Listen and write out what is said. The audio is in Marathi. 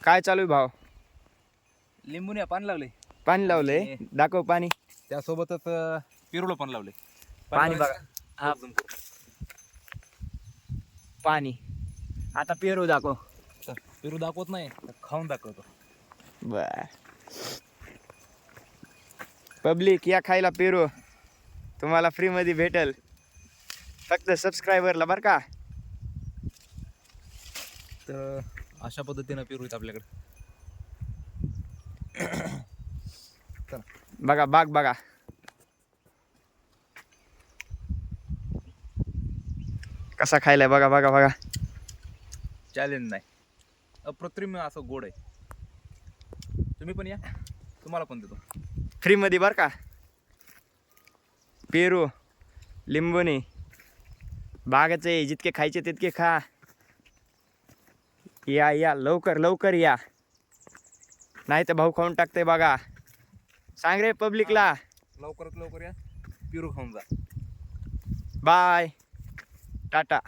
काय चालू आहे भाव? लिंबूने पाणी लावले, पाणी लावलंय, दाखव पाणी. त्यासोबतच पेरूला पण लावले. पाणी बघा, हा पाणी. आता पेरू दाखव. पेरू दाखवत नाही, खाऊन दाखवतो. बर पब्लिक या खायला पेरू, तुम्हाला फ्री मध्ये भेटल, फक्त सबस्क्रायबरला बर का. तर अशा पद्धतीनं पेरू आहेत आपल्याकडे. बघा बाग बघा. कसा खायलाय बघा बघा बघा. चॅलेंज नाही, अप्रतिम असं गोड आहे. तुम्ही पण या, तुम्हाला पण देतो फ्री मध्ये बर का. पेरू लिंबूने बागाचे, जितके खायचे तितके खा. या या लवकर लवकर या, नाही तर भाऊ खाऊन टाकते बघा. सांग रे पब्लिकला. लवकरात लवकर या, पेरू खाऊन जा. बाय टाटा.